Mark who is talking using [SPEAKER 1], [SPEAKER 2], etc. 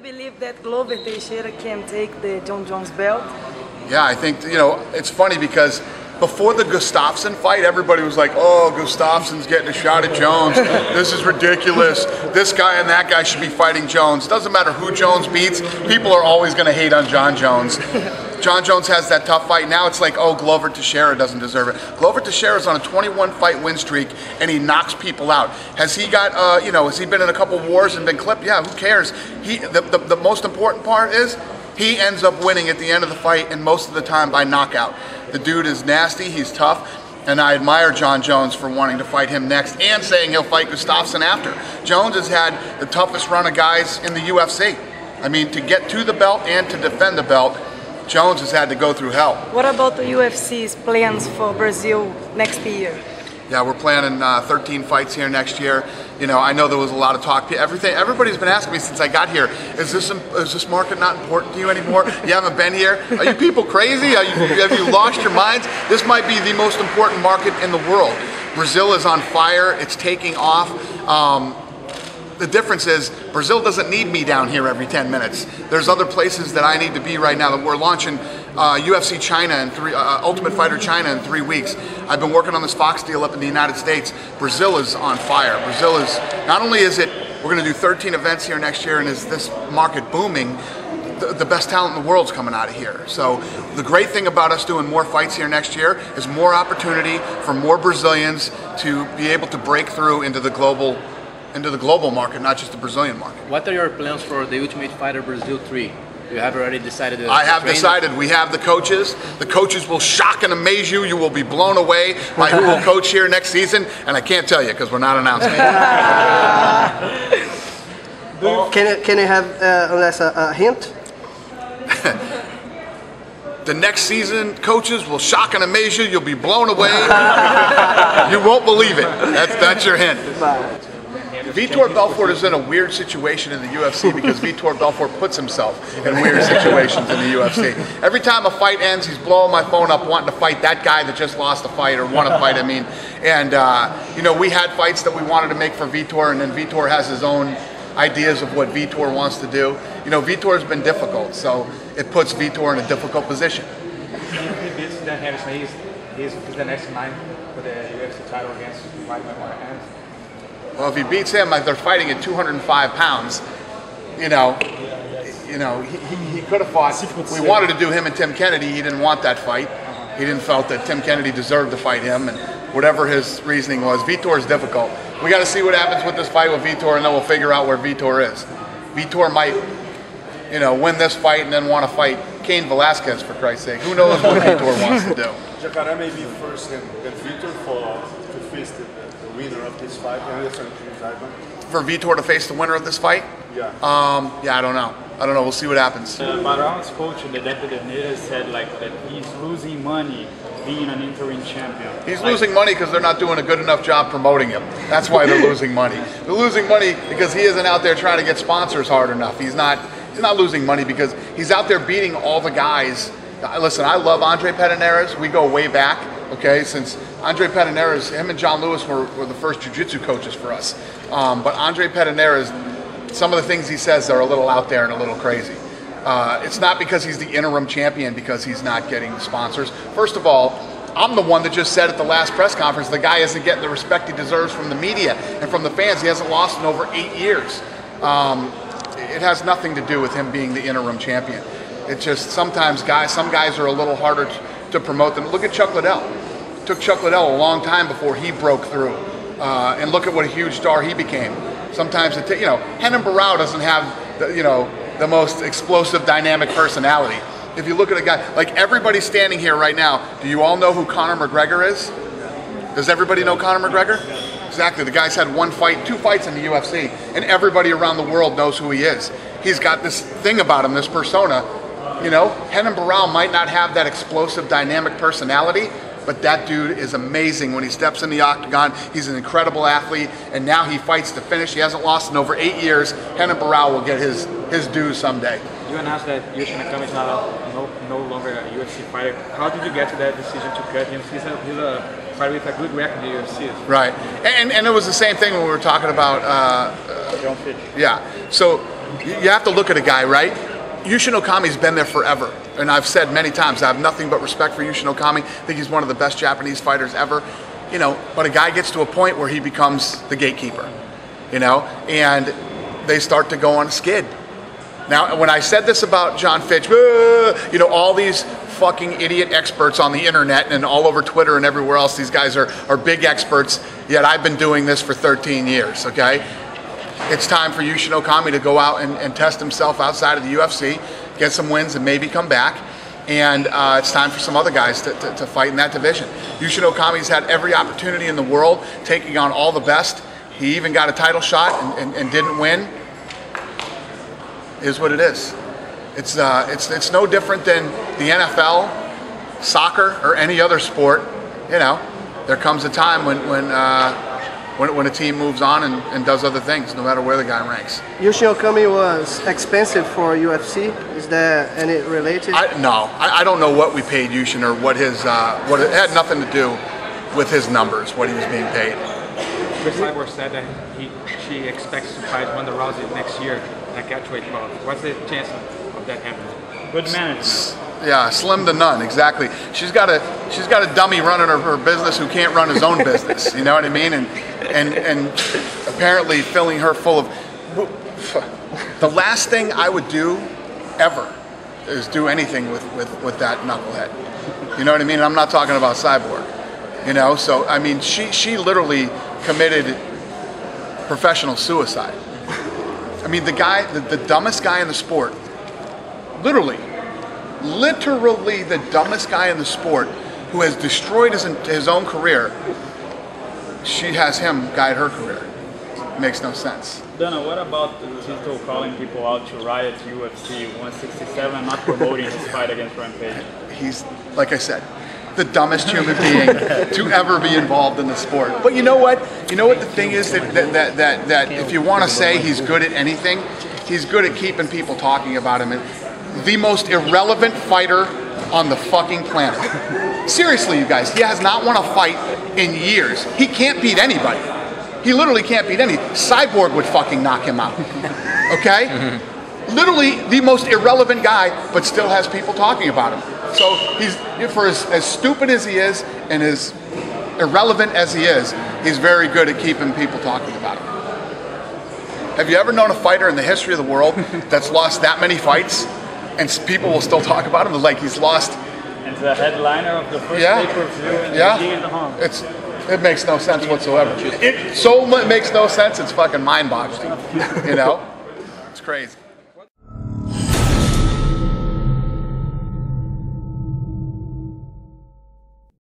[SPEAKER 1] believe that Glover Teixeira can take the Jon Jones belt?
[SPEAKER 2] Yeah, I think, you know, it's funny because before the Gustafsson fight, everybody was like, oh, Gustafsson's getting a shot at Jones. This is ridiculous. This guy and that guy should be fighting Jones. Doesn't matter who Jones beats, people are always going to hate on Jon Jones. Jon Jones has that tough fight. Now it's like, oh, Glover Teixeira doesn't deserve it. Glover Teixeira's on a 21-fight win streak, and he knocks people out. Has he got, you know, has he been in a couple wars and been clipped? Yeah, who cares? The most important part is he ends up winning at the end of the fight, and most of the time by knockout. The dude is nasty, he's tough, and I admire Jon Jones for wanting to fight him next and saying he'll fight Gustafsson after. Jones has had the toughest run of guys in the UFC. I mean, to get to the belt and to defend the belt, Jones has had to go through hell.
[SPEAKER 1] What about the UFC's plans for Brazil next year?
[SPEAKER 2] Yeah, we're planning 13 fights here next year. You know, I know there was a lot of talk. Everybody's been asking me since I got here, is this market not important to you anymore? You haven't been here? Are you people crazy? Have you lost your minds? This might be the most important market in the world. Brazil is on fire. It's taking off. The difference is Brazil doesn't need me down here every 10 minutes. There's other places that I need to be right now. That we're launching UFC China and Ultimate Fighter China in 3 weeks. I've been working on this Fox deal up in the United States. Brazil is on fire. Brazil is, not only is it, we're going to do 13 events here next year, and is this market booming, the best talent in the world's coming out of here. So the great thing about us doing more fights here next year is more opportunity for more Brazilians to be able to break through into the global market, not just the Brazilian market.
[SPEAKER 3] What are your plans for the Ultimate Fighter Brazil 3? You have already decided?
[SPEAKER 2] I have decided. We have the coaches. The coaches will shock and amaze you. You will be blown away by who will coach here next season. And I can't tell you because we're not announcing it.
[SPEAKER 4] Can I have a hint?
[SPEAKER 2] The next season, coaches will shock and amaze you. You'll be blown away. You won't believe it. That's your hint. Vitor Belfort is in a weird situation in the UFC because Vitor Belfort puts himself in weird situations in the UFC. Every time a fight ends, he's blowing my phone up wanting to fight that guy that just lost a fight or won a fight, I mean. And, you know, we had fights that we wanted to make for Vitor, and then Vitor has his own ideas of what Vitor wants to do. You know, Vitor's been difficult, so it puts Vitor in a difficult position.
[SPEAKER 5] If he beats Dan Harrison, he's the next man for the UFC title against Vitor.
[SPEAKER 2] Well, if he beats him, like they're fighting at 205 pounds, you know, he could have fought. We wanted to do him and Tim Kennedy. He didn't want that fight. He didn't felt that Tim Kennedy deserved to fight him, and whatever his reasoning was. Vitor is difficult. We got to see what happens with this fight with Vitor, and then we'll figure out where Vitor is. Vitor might, you know, win this fight and then want to fight Cain Velasquez, for Christ's sake. Who knows what Vitor wants to do?
[SPEAKER 6] Jacaré may be first than Vitor to face the winner of this fight.
[SPEAKER 2] For Vitor to face the winner of this fight?
[SPEAKER 6] Yeah.
[SPEAKER 2] Yeah, I don't know. We'll see what happens.
[SPEAKER 5] Barao's coach in the Deputy Nader said like that he's losing money being an interim champion.
[SPEAKER 2] He's losing money because they're not doing a good enough job promoting him. That's why they're losing money. They're losing money because he isn't out there trying to get sponsors hard enough. He's not losing money because he's out there beating all the guys. Listen, I love Andre Pederneiras. We go way back, okay? Since Andre Pederneiras, him and John Lewis were the first jiu-jitsu coaches for us. But Andre Pederneiras, some of the things he says are a little out there and a little crazy. It's not because he's the interim champion because he's not getting the sponsors. First of all, I'm the one that just said at the last press conference the guy isn't getting the respect he deserves from the media and from the fans. He hasn't lost in over 8 years. It has nothing to do with him being the interim champion. It's just sometimes some guys are a little harder to promote them. Look at Chuck Liddell. It took Chuck Liddell a long time before he broke through. And look at what a huge star he became. Sometimes, you know, Renan Barao doesn't have, the most explosive, dynamic personality. If you look at a guy, like everybody standing here right now, do you all know who Conor McGregor is? Does everybody know Conor McGregor? Exactly, the guy's had 2 fights in the UFC, and everybody around the world knows who he is. He's got this thing about him, this persona. You know, Renan Barao might not have that explosive, dynamic personality, but that dude is amazing when he steps in the octagon. He's an incredible athlete, and now he fights to finish. He hasn't lost in over 8 years. Renan Barao will get his dues someday.
[SPEAKER 5] You announced that Yushin is no longer a UFC fighter. How did you get to that decision to cut him? He's a fighter with a good record in the UFC.
[SPEAKER 2] Right, and it was the same thing when we were talking about
[SPEAKER 5] John Fitch.
[SPEAKER 2] Yeah, so you have to look at a guy, right? Yushin Okami's been there forever. And I've said many times, I have nothing but respect for Yushin Okami. I think he's one of the best Japanese fighters ever. You know, but a guy gets to a point where he becomes the gatekeeper, you know, and they start to go on a skid. Now, when I said this about John Fitch, you know, all these fucking idiot experts on the internet and all over Twitter and everywhere else, these guys are big experts, yet I've been doing this for 13 years, okay? It's time for Yushin Okami to go out and test himself outside of the UFC, get some wins and maybe come back. And it's time for some other guys to fight in that division. Yushin Okami's had every opportunity in the world, taking on all the best. He even got a title shot and didn't win. Is what it is. It's no different than the NFL, soccer, or any other sport. You know, there comes a time when a team moves on and does other things, no matter where the guy ranks.
[SPEAKER 4] Yushin Okami was expensive for UFC. Is there any related?
[SPEAKER 2] No, I don't know what we paid Yushin or what his what it had nothing to do with his numbers, what he was being paid.
[SPEAKER 5] Cyborg said that she expects to fight Ronda Rousey next year at catchweight bout. What's the chance of that happening? Good management.
[SPEAKER 2] Yeah, slim to none, exactly. She's got a dummy running her business who can't run his own business. You know what I mean? And apparently filling her full of. The last thing I would do ever is do anything with that knucklehead. You know what I mean? I'm not talking about Cyborg. You know, so I mean, she literally committed professional suicide. I mean, the dumbest guy in the sport, literally the dumbest guy in the sport, who has destroyed his own career, she has him guide her career. Makes no sense.
[SPEAKER 7] Dana, what about Tito calling people out to riot UFC 167, not promoting his fight against Rampage?
[SPEAKER 2] He's, like I said, the dumbest human being to ever be involved in the sport. But you know what? You know what the thing is that if you want to say he's good at anything, he's good at keeping people talking about him. And the most irrelevant fighter on the fucking planet. Seriously, you guys, he has not won a fight in years. He can't beat anybody. He literally can't beat any. Cyborg would fucking knock him out. Okay? Literally the most irrelevant guy, but still has people talking about him. So he's, for as stupid as he is and as irrelevant as he is, he's very good at keeping people talking about him. Have you ever known a fighter in the history of the world that's lost that many fights and people will still talk about him like he's lost?
[SPEAKER 7] And the headliner of the first pay-per-view in the home.
[SPEAKER 2] It makes no sense whatsoever. It makes no sense, it's fucking mind-boggling. You know? It's crazy.